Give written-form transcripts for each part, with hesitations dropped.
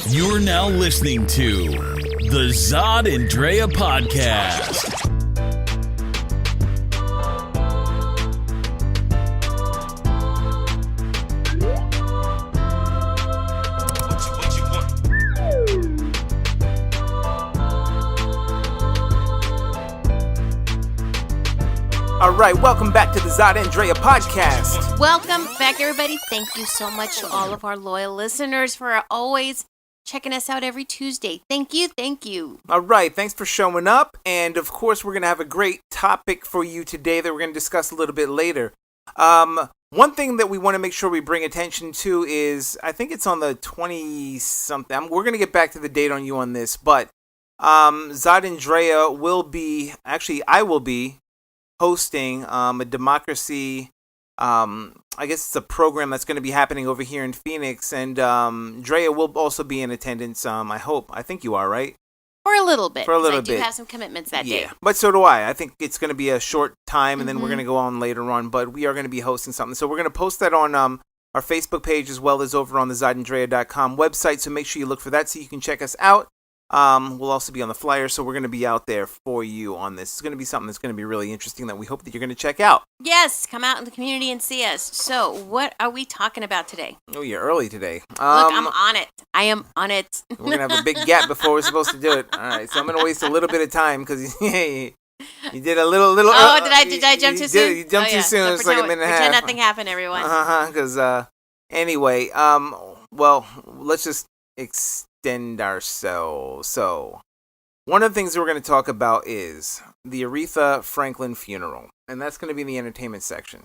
You're now listening to the Zod and Drea podcast. All right, welcome back to the Zod and Drea podcast. Welcome back, everybody. Thank you so much to all of our loyal listeners for always checking us out every Tuesday. Thank you. All right, thanks for showing up. And of course, we're going to have a great topic for you today that we're going to discuss a little bit later. One thing that we want to make sure we bring attention to is, I think it's on the 20-something. We're going to get back to the date on you on this, but Zod and Drea will be, actually, I will be hosting a democracy, I guess it's a program that's going to be happening over here in Phoenix, and Drea will also be in attendance, I think you are, right? For a little bit. I do have some commitments that day. Yeah, but so do I. I think it's going to be a short time, and then we're going to go on later on, but we are going to be hosting something. So we're going to post that on our Facebook page as well as over on the ZodandDrea.com website, so make sure you look for that so you can check us out. We'll also be on the flyer, so we're going to be out there for you on this. It's going to be something that's going to be really interesting that we hope that you're going to check out. Yes, come out in the community and see us. So, what are we talking about today? Oh, you're early today. Look, I'm on it. I am on it. We're going to have a big gap before we're supposed to do it. All right, so I'm going to waste a little bit of time because you did a little. Oh, did I jump too soon? You jumped too soon. It's like a minute and a half. Pretend nothing happened, everyone. Because anyway, well, let's just extend ourselves. So, one of the things that we're going to talk about is the Aretha Franklin funeral, and that's going to be in the entertainment section.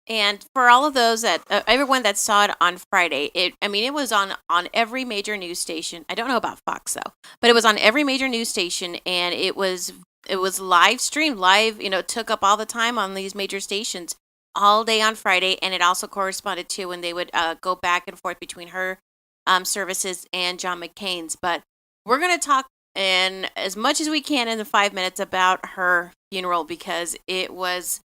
And for all of those that, everyone that saw it on Friday, it was on every major news station. I don't know about Fox though, but it was on every major news station, and it was live streamed, took up all the time on these major stations all day on Friday, and it also corresponded to when they would go back and forth between her services and John McCain's. But we're going to talk in as much as we can in the 5 minutes about her funeral, because it was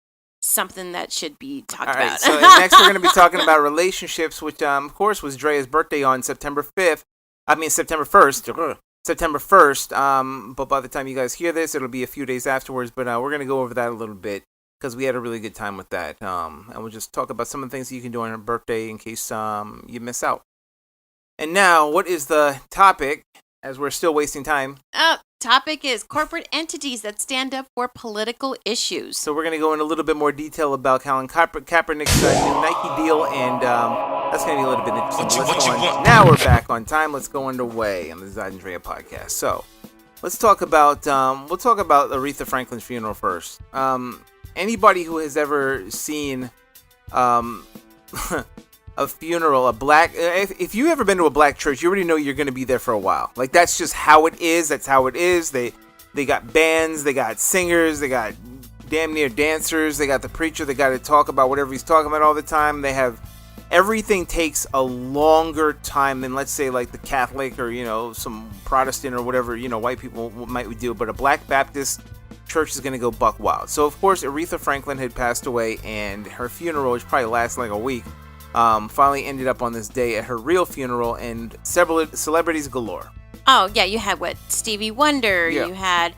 something that should be talked about. Right, so next we're going to be talking about relationships, which of course was Drea's birthday on September 1st. But by the time you guys hear this, it'll be a few days afterwards. But we're going to go over that a little bit because we had a really good time with that. And we'll just talk about some of the things that you can do on her birthday in case you miss out. And now, what is the topic, as we're still wasting time? Topic is corporate entities that stand up for political issues. So we're going to go in a little bit more detail about Colin Kaepernick's new Nike deal, and that's going to be a little bit interesting. Now we're back on time. Let's go underway on the Zod and Drea podcast. So let's talk about, Aretha Franklin's funeral first. Anybody who has ever seen a funeral, if you've ever been to a black church, you already know you're going to be there for a while. Like, that's just how it is. That's how it is. They got bands, they got singers, they got damn near dancers, they got the preacher, they got to talk about whatever he's talking about all the time. They have, everything takes a longer time than, let's say, like the Catholic or, some Protestant or whatever, white people might do. But a Black Baptist church is going to go buck wild. So, of course, Aretha Franklin had passed away, and her funeral, which probably lasted like a week, finally ended up on this day at her real funeral, and several celebrities galore. Oh, yeah, you had Stevie Wonder, yeah. You had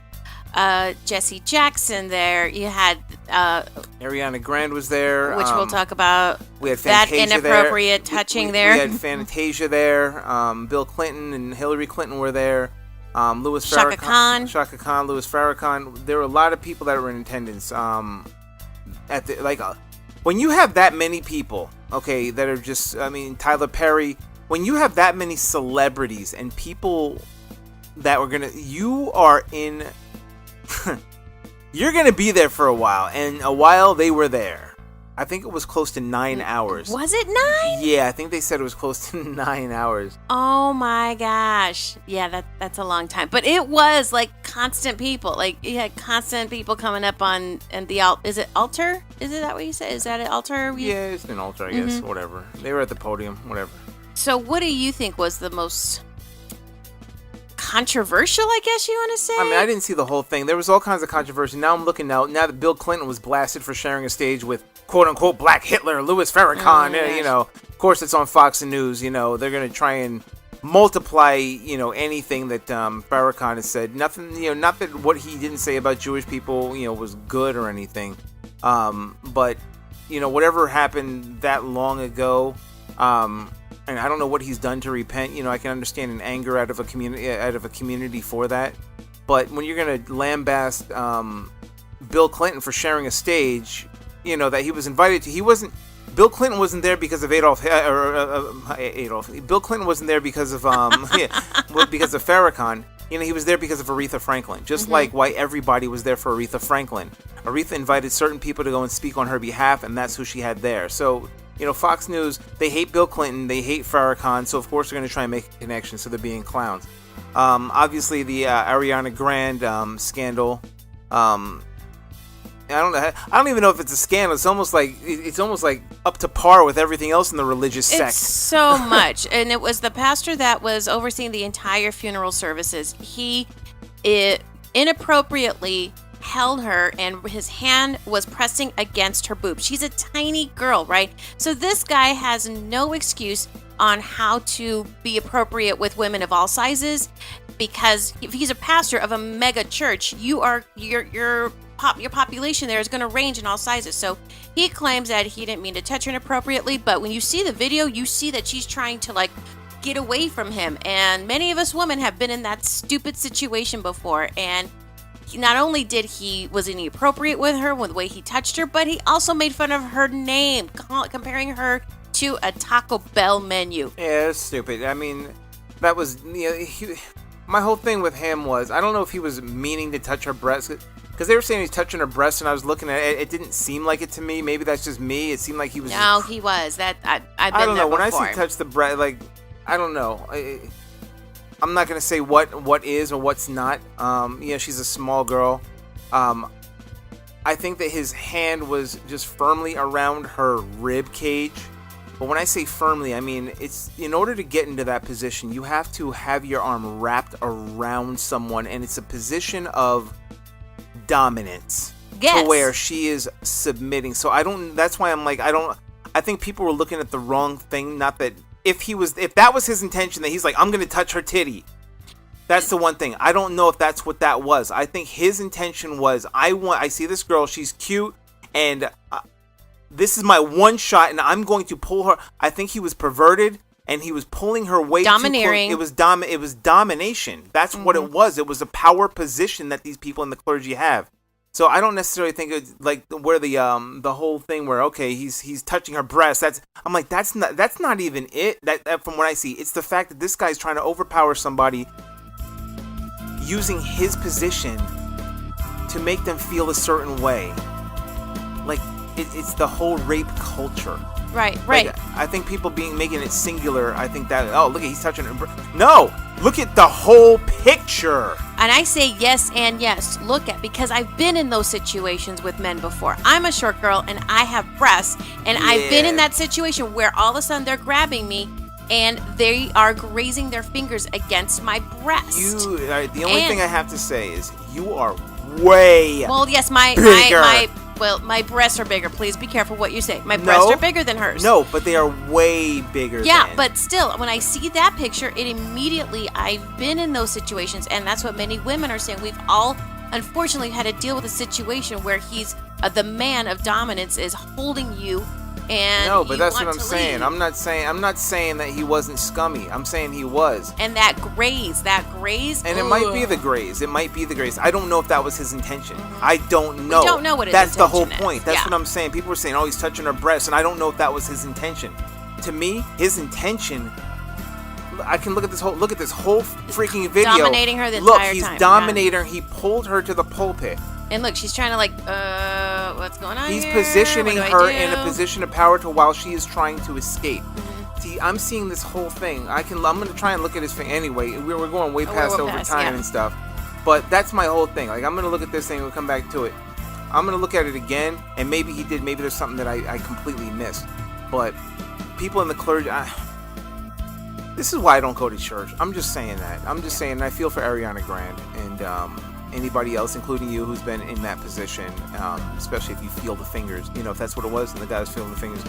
Jesse Jackson there, you had Ariana Grande was there. Which we'll talk about. We had Fantasia that inappropriate there. Touching there. We had Fantasia there. Bill Clinton and Hillary Clinton were there. Louis Farrakhan. Shaka Khan, Louis Farrakhan. There were a lot of people that were in attendance. When you have that many people, okay, that are just, Tyler Perry, when you have that many celebrities and people that were you're going to be there for a while, and a while they were there. I think it was close to 9 hours. Was it 9? Yeah, I think they said it was close to 9 hours. Oh my gosh. Yeah, that's a long time. But it was like constant people. Like, you had constant people coming up on the is it altar? Is it that what you said? Is that an altar? Yeah, it's an altar, I guess. Whatever. They were at the podium, whatever. So what do you think was the most controversial, I guess you want to say? I didn't see the whole thing. There was all kinds of controversy. Now I'm looking now that Bill Clinton was blasted for sharing a stage with quote-unquote Black Hitler, Louis Farrakhan, Of course it's on Fox News, they're going to try and multiply, anything that Farrakhan has said. Nothing, not that what he didn't say about Jewish people, was good or anything. But, whatever happened that long ago, and I don't know what he's done to repent. I can understand an anger out of a community for that. But when you're gonna lambaste Bill Clinton for sharing a stage, that he was invited to, Bill Clinton wasn't there because of Adolf. Bill Clinton wasn't there because of because of Farrakhan. He was there because of Aretha Franklin. Just like why everybody was there for Aretha Franklin. Aretha invited certain people to go and speak on her behalf, and that's who she had there. So, Fox News, they hate Bill Clinton, they hate Farrakhan, so of course they're going to try and make a connection, so they're being clowns. Obviously, the Ariana Grande scandal. I don't even know if it's a scandal. It's almost like up to par with everything else in the religious sect. It's so much. And it was the pastor that was overseeing the entire funeral services. He inappropriately held her and his hand was pressing against her boob. She's a tiny girl, right? So this guy has no excuse on how to be appropriate with women of all sizes, because if he's a pastor of a mega church, your population there is going to range in all sizes. So he claims that he didn't mean to touch her inappropriately, but when you see the video, you see that she's trying to get away from him. And many of us women have been in that stupid situation before. And not only was he inappropriate with her with the way he touched her, but he also made fun of her name, comparing her to a Taco Bell menu. Yeah, it's stupid. I mean, that was my whole thing with him was, I don't know if he was meaning to touch her breast, because they were saying he's touching her breast, and I was looking at it. It didn't seem like it to me. Maybe that's just me. It seemed like he was. No, he was. I've been I don't know. there When before. I say touch the breast, I don't know. I'm not gonna say what is or what's not. She's a small girl. I think that his hand was just firmly around her rib cage. But when I say firmly, I mean it's in order to get into that position, you have to have your arm wrapped around someone, and it's a position of dominance. Yes. To where she is submitting. So that's why I'm I think people were looking at the wrong thing. Not that if that was his intention, that he's like, I'm going to touch her titty. That's the one thing. I don't know if that's what that was. I think his intention was, I see this girl, she's cute, and this is my one shot, and I'm going to pull her. I think he was perverted, and he was pulling her way domineering. Too close. It was domination. That's what it was. It was a power position that these people in the clergy have. So I don't necessarily think it's where the whole thing where he's touching her breast. That's not even it. That from what I see, it's the fact that this guy's trying to overpower somebody using his position to make them feel a certain way. It's the whole rape culture. Right. I think people making it singular. I think that look, he's touching her. No, look at the whole picture. And I say yes and yes. Look at, because I've been in those situations with men before. I'm a short girl and I have breasts, and I've been in that situation where all of a sudden they're grabbing me and they are grazing their fingers against my breast. The only thing I have to say is you are way yes, bigger. My breasts are bigger. Please be careful what you say. My breasts are bigger than hers. No, but they are way bigger. Yeah, but still, when I see that picture, I've been in those situations, and that's what many women are saying. We've all, unfortunately, had to deal with a situation where he's the man of dominance is holding you, and no, but that's what I'm leave. saying. I'm not saying that he wasn't scummy. I'm saying he was. And that graze. And it might be the graze. I don't know if that was his intention. I don't know. We don't know what his That's intention the whole is. point. That's what I'm saying. People were saying, he's touching her breasts, and I don't know if that was his intention. To me, his intention, I can look at this whole freaking video. Dominating her the entire time. Look, he's dominating her. He pulled her to the pulpit. And look, she's trying to what's going on He's here? positioning What do her I do? in a position of power while she is trying to escape. See, I'm seeing this whole thing. I'm going to try and look at his thing anyway. We're going way past time and stuff. But that's my whole thing. I'm going to look at this thing and we'll come back to it. I'm going to look at it again, and maybe he did. Maybe there's something that I completely missed. But people in the clergy, this is why I don't go to church. I'm just saying that. I'm just saying, and I feel for Ariana Grande and anybody else, including you, who's been in that position, especially if you feel the fingers. If that's what it was, and the guy was feeling the fingers.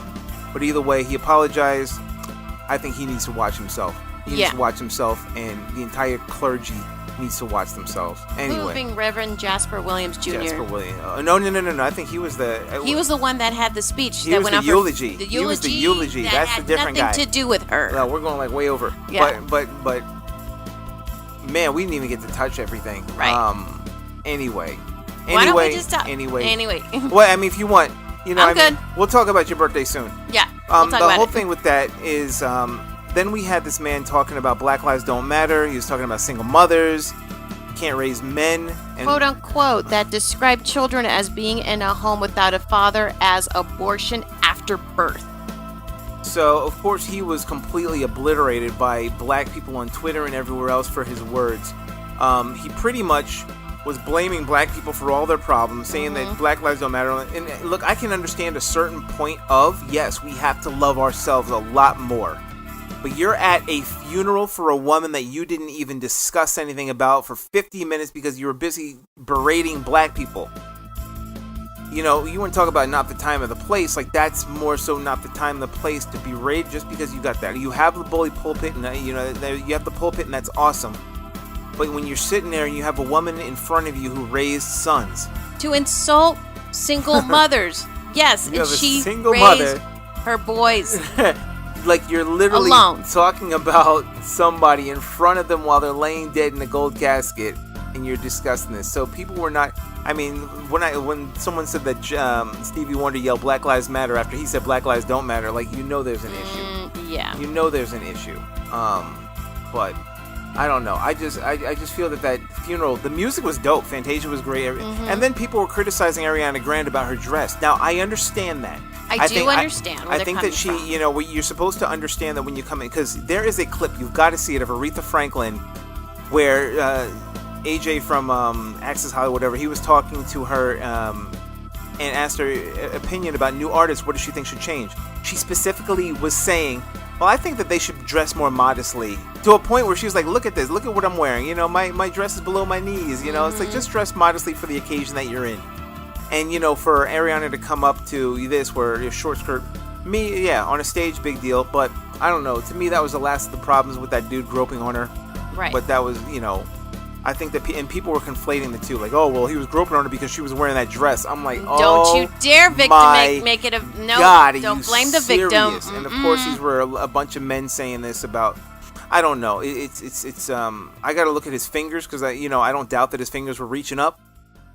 But either way, he apologized. I think he needs to watch himself. He needs to watch himself, and the entire clergy needs to watch themselves. Anyway. Moving Reverend Jasper Williams Jr. Jasper Williams. No. I think he was the... He was the one that had the speech he that was went the out eulogy. The eulogy. He was the eulogy. That That's had the different guy. nothing to do with her. No, we're going like way over. Yeah. But man, we didn't even get to touch everything. Right. Anyway. Why don't we just stop? Anyway. Well, I mean, if you want, I'm good. good. We'll talk about your birthday soon. Yeah. We'll talk the about whole it. thing with that is, then we had this man talking about Black Lives Don't Matter. He was talking about single mothers. Can't raise men. And quote unquote, that describe children as being in a home without a father as abortion after birth. So, of course, he was completely obliterated by black people on Twitter and everywhere else for his words. He pretty much was blaming black people for all their problems, saying that Black Lives Don't Matter. And look, I can understand a certain point of, yes, we have to love ourselves a lot more. But you're at a funeral for a woman that you didn't even discuss anything about for 50 minutes because you were busy berating black people. You know, you want to talk about not the time or the place. Like, that's more so not the time and the place to berate just because you got that. You have the bully pulpit, and you have the pulpit, and that's awesome. But when you're sitting there and you have a woman in front of you who raised sons. To insult single mothers. Yes, You and have a she single raised mother. her boys. Like, you're literally Alone. talking about somebody in front of them while they're laying dead in a gold casket, and you're discussing this. So people were not... I mean, when someone said that Stevie Wonder yelled Black Lives Matter after he said Black Lives Don't Matter, like, you know there's an issue. Yeah. You know there's an issue. But... I don't know. I just feel that funeral, the music was dope. Fantasia was great. And then people were criticizing Ariana Grande about her dress. Now, I understand that. I do understand where I they're think coming that from. you're supposed to understand that when you come in, because there is a clip, you've got to see it, of Aretha Franklin, where AJ from Access Hollywood, whatever, he was talking to her and asked her opinion about new artists. What does she think should change? She specifically was saying, well, I think that they should dress more modestly, to a point where she was like, look at this, look at what I'm wearing, you know, my dress is below my knees, you know, it's like, just dress modestly for the occasion that you're in. And, you know, for Ariana to come up to this, where your short skirt, on a stage, big deal, but I don't know, to me that was the last of the problems with that dude groping on her. Right. But that was, you know, I think that, and people were conflating the two, like, oh, well, he was groping on her because she was wearing that dress. I'm like, don't you dare make it a no. God, don't blame the victim. And of course, these were a bunch of men saying this about. I don't know. It's I got to look at his fingers because I don't doubt that his fingers were reaching up,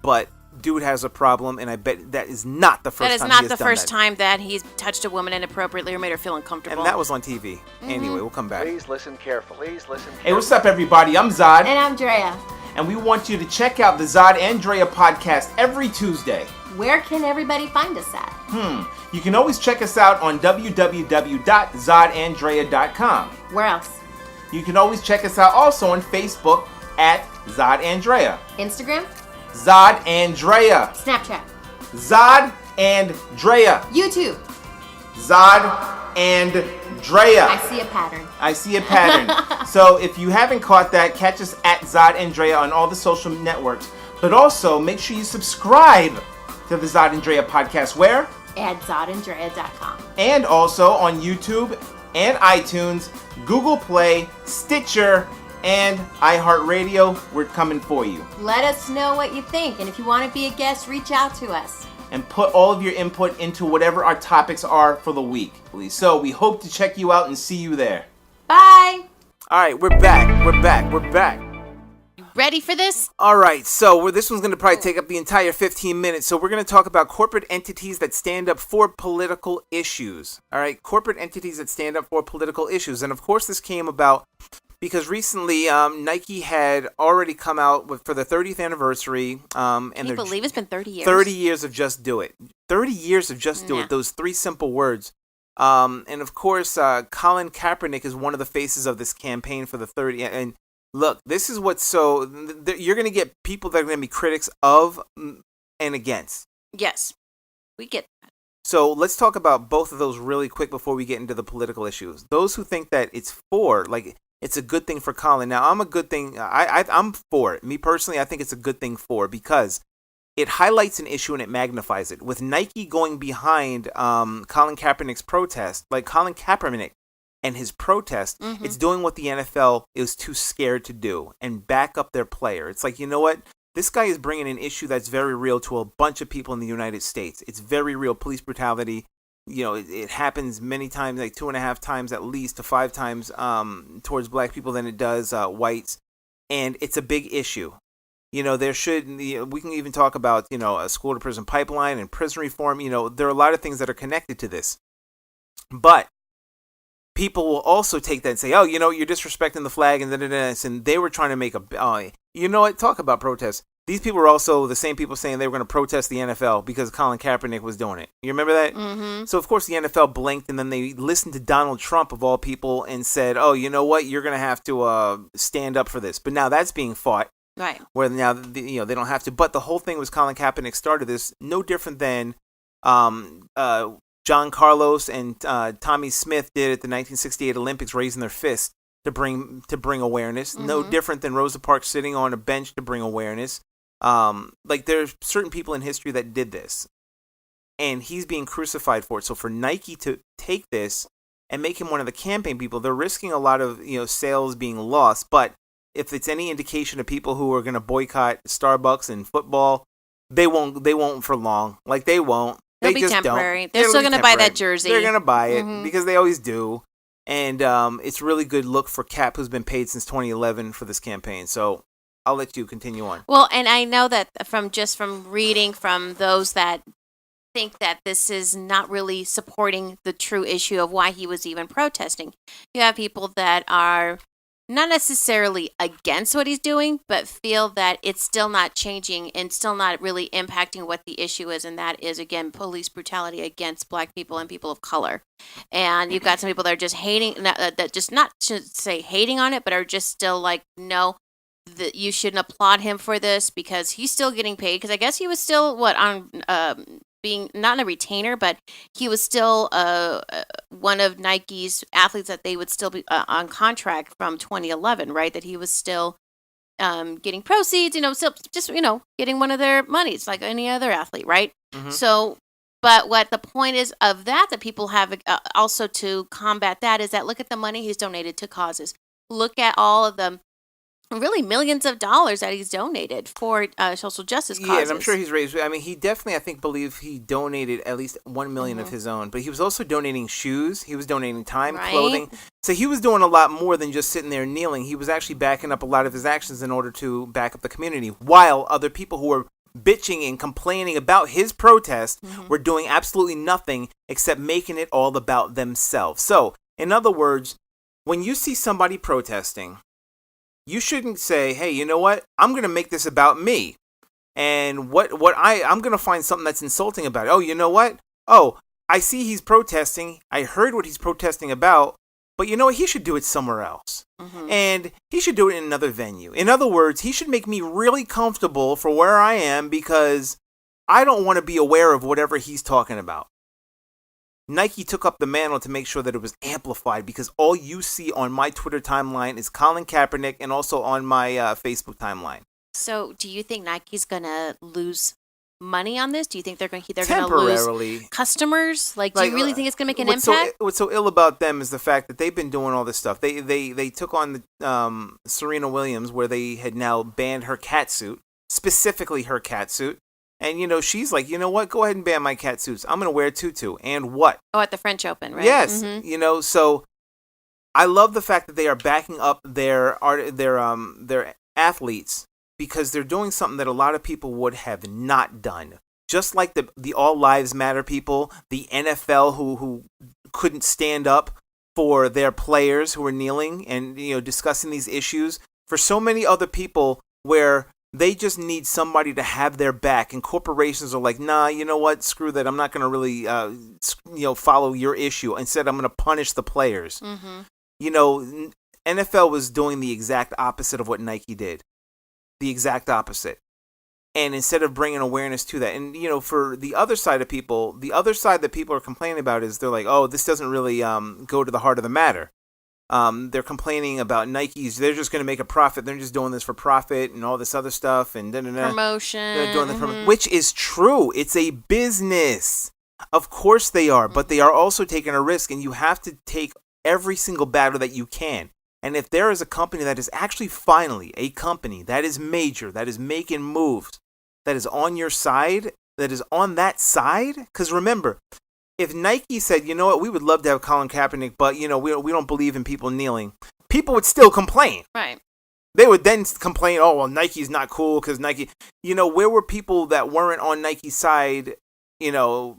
but dude has a problem, and I bet that is not the first time. That is not the first time that he's touched a woman inappropriately or made her feel uncomfortable. And that was on TV. Anyway, we'll come back. Please listen carefully. Hey, what's up, everybody? I'm Zod. And I'm Drea. And we want you to check out the Zod and Drea podcast every Tuesday. Where can everybody find us at? You can always check us out on www.zodanddrea.com. Where else? You can always check us out also on Facebook at Zod and Drea. Instagram? Zod and Drea. Snapchat? Zod and Drea. YouTube? Zod and Drea. I see a pattern. I see a pattern. So if you haven't caught that, catch us at Zod and Drea on all the social networks. But also, make sure you subscribe to the Zod and Drea podcast. Where? At zodanddrea.com. And also on YouTube and iTunes, Google Play, Stitcher, and iHeartRadio. We're coming for you. Let us know what you think. And if you want to be a guest, reach out to us. And put all of your input into whatever our topics are for the week. So we hope to check you out and see you there. Bye. All right, we're back. Ready for this? All right, so this one's going to probably take up the entire 15 minutes. So we're going to talk about corporate entities that stand up for political issues. All right, corporate entities that stand up for political issues. And of course, this came about because recently Nike had already come out for the 30th anniversary. Can you believe it's been 30 years? 30 years of Just Do It. 30 years of Just Do It. Those three simple words. And of course, Colin Kaepernick is one of the faces of this campaign for the 30. And look, this is what's you're going to get people that are going to be critics of and against. Yes, we get that. So let's talk about both of those really quick before we get into the political issues. Those who think that it's a good thing for Colin. Now, I'm for it. Me personally, I think it's a good thing because it highlights an issue and it magnifies it. With Nike going behind Colin Kaepernick's protest, like Colin Kaepernick and his protest, it's doing what the NFL is too scared to do and back up their player. It's like, you know what? This guy is bringing an issue that's very real to a bunch of people in the United States. It's very real. Police brutality, it happens many times, like 2.5 times at least to 5 times towards black people than it does whites. And it's a big issue. There should, we can even talk about, a school to prison pipeline and prison reform. There are a lot of things that are connected to this. But people will also take that and say, oh, you're disrespecting the flag and and they were trying to make talk about protests. These people were also the same people saying they were going to protest the NFL because Colin Kaepernick was doing it. You remember that? Mm-hmm. So, of course, the NFL blinked, and then they listened to Donald Trump, of all people, and said, oh, you know what? You're going to have to stand up for this. But now that's being fought. Right. Where now, they don't have to. But the whole thing was Colin Kaepernick started this, no different than John Carlos and Tommy Smith did at the 1968 Olympics, raising their fist to bring awareness. Mm-hmm. No different than Rosa Parks sitting on a bench to bring awareness. There's certain people in history that did this, and he's being crucified for it. So for Nike to take this and make him one of the campaign people, they're risking a lot of sales being lost. But if it's any indication of people who are going to boycott Starbucks and football, they won't for long. Like they won't. They'll They be just temporary. don't. They're still going to buy that jersey. They're going to buy it because they always do. And it's really good look for Cap, who's been paid since 2011 for this campaign. So I'll let you continue on. Well, and I know that from reading from those that think that this is not really supporting the true issue of why he was even protesting. You have people that are not necessarily against what he's doing, but feel that it's still not changing and still not really impacting what the issue is, and that is, again, police brutality against black people and people of color. And you've got some people that are just hating, that just not to say hating on it, but are just still like, no, that you shouldn't applaud him for this because he's still getting paid. Because I guess he was still on being not a retainer, but he was still one of Nike's athletes that they would still be on contract from 2011, right? That he was still getting proceeds, still just getting one of their monies like any other athlete, right? Mm-hmm. So, but what the point is of that people have also to combat that is that look at the money he's donated to causes. Look at all of them. Really millions of dollars that he's donated for social justice causes. Yeah, and I'm sure he's raised. I mean, he definitely, believe he donated at least $1 million of his own. But he was also donating shoes. He was donating time, clothing. So he was doing a lot more than just sitting there kneeling. He was actually backing up a lot of his actions in order to back up the community. While other people who were bitching and complaining about his protest were doing absolutely nothing except making it all about themselves. So, in other words, when you see somebody protesting, you shouldn't say, hey, you know what? I'm going to make this about me. And I'm going to find something that's insulting about it. Oh, you know what? Oh, I see he's protesting. I heard what he's protesting about. But you know what? He should do it somewhere else. Mm-hmm. And he should do it in another venue. In other words, he should make me really comfortable for where I am because I don't want to be aware of whatever he's talking about. Nike took up the mantle to make sure that it was amplified because all you see on my Twitter timeline is Colin Kaepernick and also on my Facebook timeline. So, do you think Nike's going to lose money on this? Do you think they're going to lose customers? Like, do you really think it's going to make an impact? What's so ill about them is the fact that they've been doing all this stuff. They took on the Serena Williams, where they had now banned her catsuit, specifically her catsuit. And, she's like, you know what? Go ahead and ban my catsuits. I'm going to wear a tutu. And what? Oh, at the French Open, right? Yes. Mm-hmm. So I love the fact that they are backing up their athletes because they're doing something that a lot of people would have not done. Just like the All Lives Matter people, the NFL who couldn't stand up for their players who were kneeling and, discussing these issues. For so many other people where they just need somebody to have their back, and corporations are like, nah, you know what? Screw that. I'm not going to really, follow your issue. Instead, I'm going to punish the players. Mm-hmm. NFL was doing the exact opposite of what Nike did. The exact opposite. And instead of bringing awareness to that, and, for the other side of people, the other side that people are complaining about is they're like, oh, this doesn't really go to the heart of the matter. They're complaining about Nike's. They're just going to make a profit. They're just doing this for profit and all this other stuff and promotion. They're doing the which is true. It's a business. Of course they are, but they are also taking a risk, and you have to take every single battle that you can. And if there is a company that is actually finally a company that is major, that is making moves, that is on your side, that is on that side, because remember, if Nike said, you know what, we would love to have Colin Kaepernick, but we don't believe in people kneeling, people would still complain. Right. They would then complain, oh, well, Nike's not cool because Nike, where were people that weren't on Nike's side, 2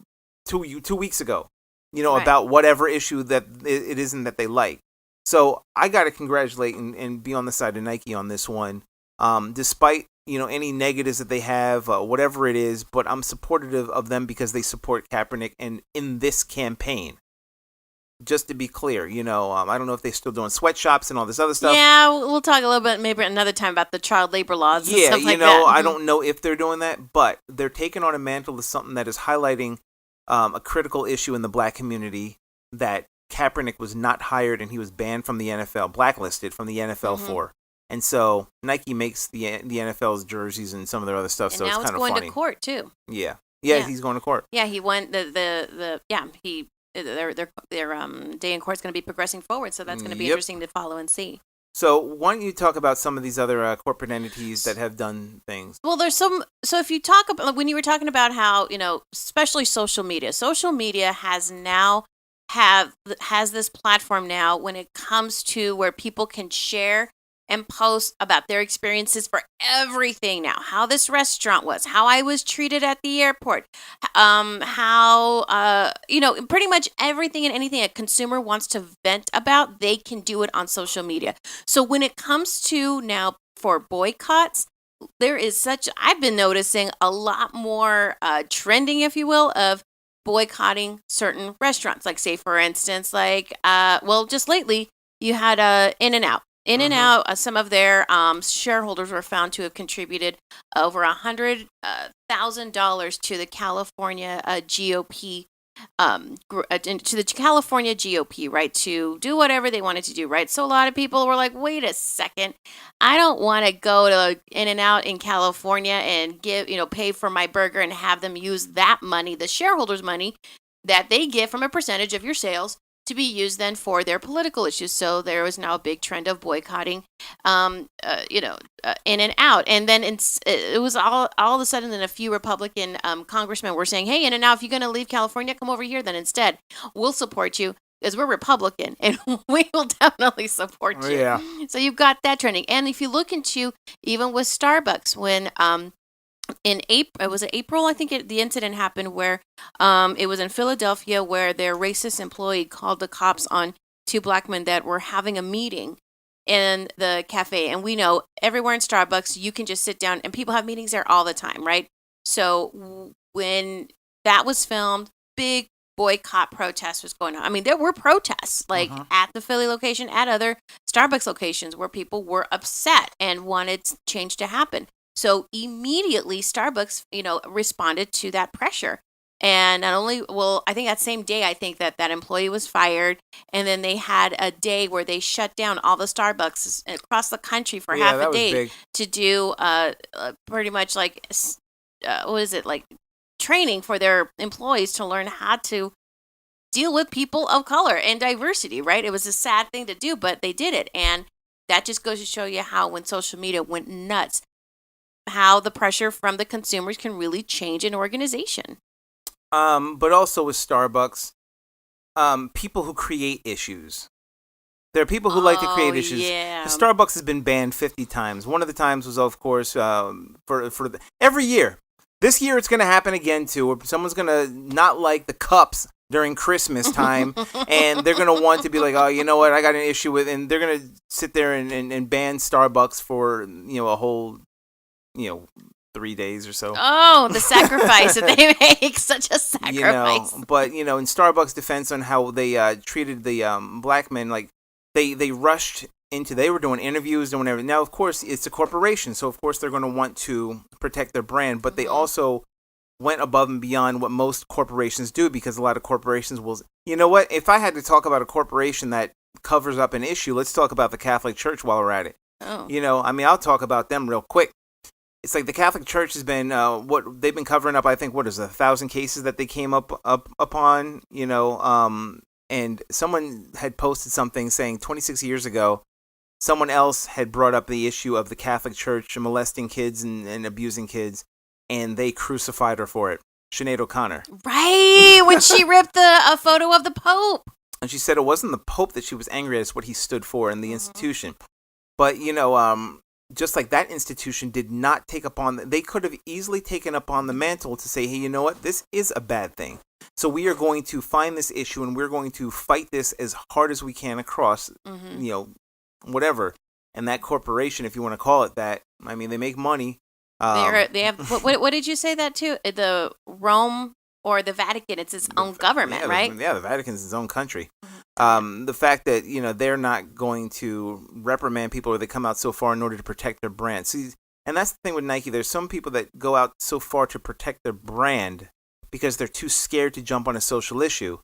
weeks ago, Right. about whatever issue that it isn't that they like. So I got to congratulate and be on the side of Nike on this one, despite, any negatives that they have, whatever it is, but I'm supportive of them because they support Kaepernick and in this campaign. Just to be clear, I don't know if they're still doing sweatshops and all this other stuff. Yeah, we'll talk a little bit maybe another time about the child labor laws and stuff like that. I don't know if they're doing that, but they're taking on a mantle of something that is highlighting a critical issue in the black community that Kaepernick was not hired and he was banned from the NFL, blacklisted from the NFL for. And so Nike makes the NFL's jerseys and some of their other stuff, And so it's now kind it's of going funny. to court too. Yeah, Yeah. he's going to court. Yeah, he went their day in court's going to be progressing forward, so that's going to be interesting to follow and see. So why don't you talk about some of these other corporate entities that have done things? Well, there's some. So if you talk about when you were talking about how especially social media has now has this platform now when it comes to where people can share and post about their experiences for everything now. How this restaurant was, how I was treated at the airport, how, pretty much everything and anything a consumer wants to vent about, they can do it on social media. So when it comes to now for boycotts, there is I've been noticing a lot more trending, if you will, of boycotting certain restaurants. Like say, for instance, just lately you had In-N-Out. In-N-Out, some of their shareholders were found to have contributed over $100,000 to the California GOP, to the California GOP, right, to do whatever they wanted to do, right? So a lot of people were like, wait a second, I don't want to go to In-N-Out in California and pay for my burger and have them use that money, the shareholders' money that they get from a percentage of your sales, to be used then for their political issues. So there was now a big trend of boycotting, In-N-Out. And then it was all of a sudden then a few Republican congressmen were saying, hey, In-N-Out, if you're going to leave California, come over here then instead. We'll support you because we're Republican and we will definitely support you. Yeah. So you've got that trending. And if you look into even with Starbucks, when in April, was it April? I think the incident happened where it was in Philadelphia where their racist employee called the cops on two black men that were having a meeting in the cafe. And we know everywhere in Starbucks, you can just sit down and people have meetings there all the time, right? So when that was filmed, big boycott protest was going on. I mean, there were protests at the Philly location, at other Starbucks locations where people were upset and wanted change to happen. So immediately Starbucks, responded to that pressure. And not only, I think that same day, I think that employee was fired. And then they had a day where they shut down all the Starbucks across the country for half a day to do pretty much training for their employees to learn how to deal with people of color and diversity, right? It was a sad thing to do, but they did it. And that just goes to show you how when social media went nuts, how the pressure from the consumers can really change an organization. But also with Starbucks, people who create issues. There are people who like to create issues. Yeah. Starbucks has been banned 50 times. One of the times was, of course, every year. This year it's going to happen again, too, where someone's going to not like the cups during Christmas time, and they're going to want to be like, oh, you know what, I got an issue with, and they're going to sit there and ban Starbucks for, a whole 3 days or so. Oh, the sacrifice that they make. Such a sacrifice. But, in Starbucks' defense on how they treated the black men, like, they rushed into, they were doing interviews, doing everything. Now, of course, it's a corporation, so of course they're going to want to protect their brand, but they also went above and beyond what most corporations do, because a lot of corporations will, if I had to talk about a corporation that covers up an issue, let's talk about the Catholic Church while we're at it. Oh. I'll talk about them real quick. It's like the Catholic Church has been what they've been covering up. I think 1,000 cases that they came upon. and someone had posted something saying 26 years ago, someone else had brought up the issue of the Catholic Church molesting kids and abusing kids, and they crucified her for it. Sinead O'Connor. Right, when she ripped a photo of the Pope. And she said it wasn't the Pope that she was angry at, it's what he stood for in the institution. But, you know, just like that institution did not take upon, they could have easily taken upon the mantle to say, hey, you know what, this is a bad thing. So we are going to find this issue and we're going to fight this as hard as we can across, you know, whatever. And that corporation, if you want to call it that, I mean, they make money. They have, what did you say that to? The Rome or the Vatican, it's its own government, right? The Vatican's its own country. The fact that, you know, they're not going to reprimand people or they come out so far in order to protect their brand. See, and that's the thing with Nike. There's some people that go out so far to protect their brand because they're too scared to jump on a social issue.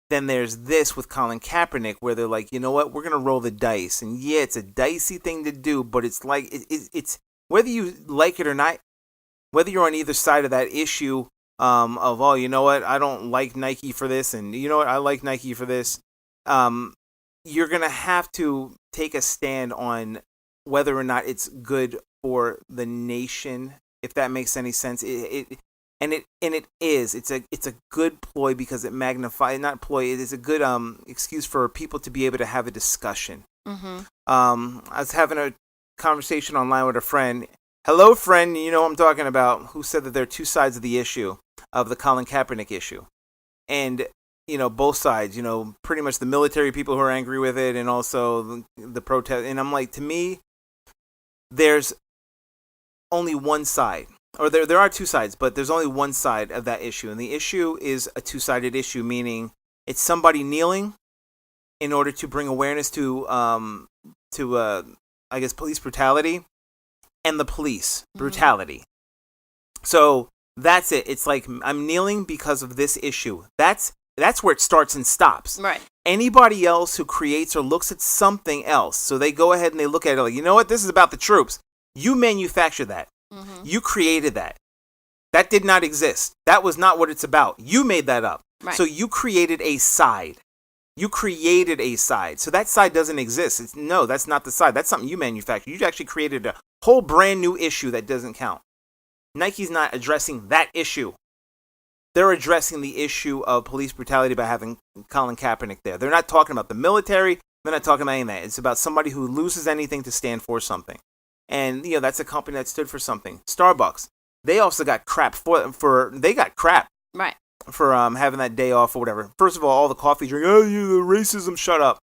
Then there's this with Colin Kaepernick where they're like, you know what, we're going to roll the dice. And yeah, it's a dicey thing to do, but it's like, it's whether you like it or not, whether you're on either side of that issue, of, oh, you know what, I don't like Nike for this, and you know what, I like Nike for this, you're going to have to take a stand on whether or not it's good for the nation, if that makes any sense. It is. It's a good ploy because it magnifies, not ploy, it is a good excuse for people to be able to have a discussion. I was having a conversation online with a friend. Hello, friend, you know what I'm talking about, who said that there are two sides of the issue, of the Colin Kaepernick issue. And, you know, both sides, you know, pretty much the military people who are angry with it and also the protest. And I'm like, to me, there's only one side. Or there are two sides, but there's only one side of that issue. And the issue is a two-sided issue, meaning it's somebody kneeling in order to bring awareness to I guess, police brutality. And the police brutality. So that's it. It's like I'm kneeling because of this issue. That's where it starts and stops. Right. Anybody else who creates or looks at something else, so they go ahead and they look at it like, you know what, this is about the troops. You manufactured that. You created that. That did not exist. That was not what it's about. You made that up. Right. So you created a side. You created a side. So that side doesn't exist. No, that's not the side. That's something you manufactured. You actually created a whole brand new issue that doesn't count. Nike's not addressing that issue. They're addressing the issue of police brutality by having Colin Kaepernick there. They're not talking about the military. They're not talking about any of that. It's about somebody who loses anything to stand for something. And, you know, that's a company that stood for something. Starbucks. They also got crap they got crap. Right. For having that day off or whatever. First of all the coffee drink, oh, you racism, shut up.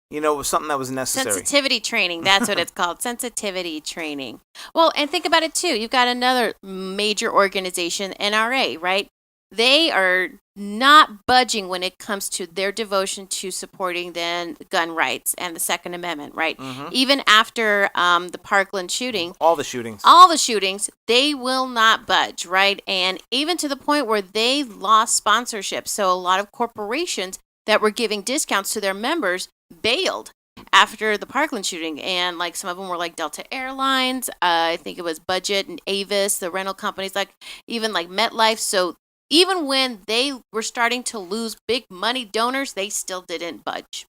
You know, it was something that was necessary. Sensitivity training, that's what it's called. Sensitivity training. Well, and think about it too. You've got another major organization, NRA, right? They are not budging when it comes to their devotion to supporting then gun rights and the Second Amendment, right? Even after the Parkland shooting. All the shootings, they will not budge, right? And even to the point where they lost sponsorship. So a lot of corporations that were giving discounts to their members bailed after the Parkland shooting. And like some of them were like Delta Airlines. I think it was Budget and Avis, the rental companies, like even like MetLife. So even when they were starting to lose big money donors, they still didn't budge.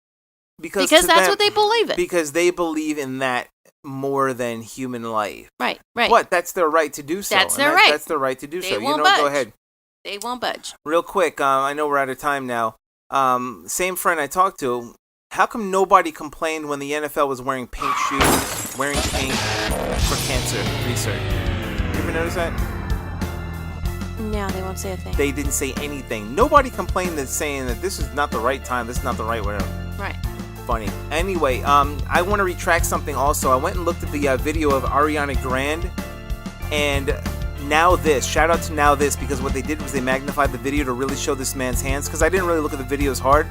Because that's what they believe in. Because they believe in that more than human life. Right. But that's their right to do so. That's their right. That's their right to do so. They won't budge. Go ahead. They won't budge. Real quick, I know we're out of time now. Same friend I talked to, how come nobody complained when the NFL was wearing pink shoes, wearing pink for cancer research? You ever notice that? No, they won't say a thing. They didn't say anything. Nobody complained that saying that this is not the right time, this is not the right whatever. Right. Funny. Anyway, I want to retract something also. I went and looked at the video of Ariana Grande and Now This. Shout out to Now This, because what they did was they magnified the video to really show this man's hands, because I didn't really look at the videos hard.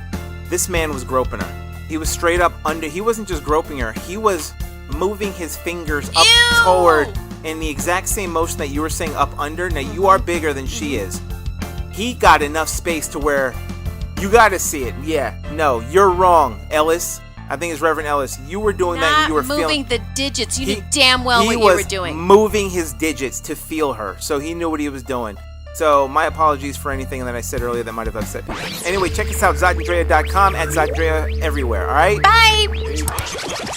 This man was groping her. He was straight up under. He wasn't just groping her. He was moving his fingers up toward in the exact same motion that you were saying up under. Now, you are bigger than she is. He got enough space to where you got to see it. Yeah. No, you're wrong, Ellis. I think it's Reverend Ellis. You were doing that and you were moving the digits. You knew damn well what you were doing. He was moving his digits to feel her. So he knew what he was doing. So my apologies for anything that I said earlier that might have upset people. Anyway, check us out, ZodandDrea.com, at ZodandDrea everywhere, all right? Bye.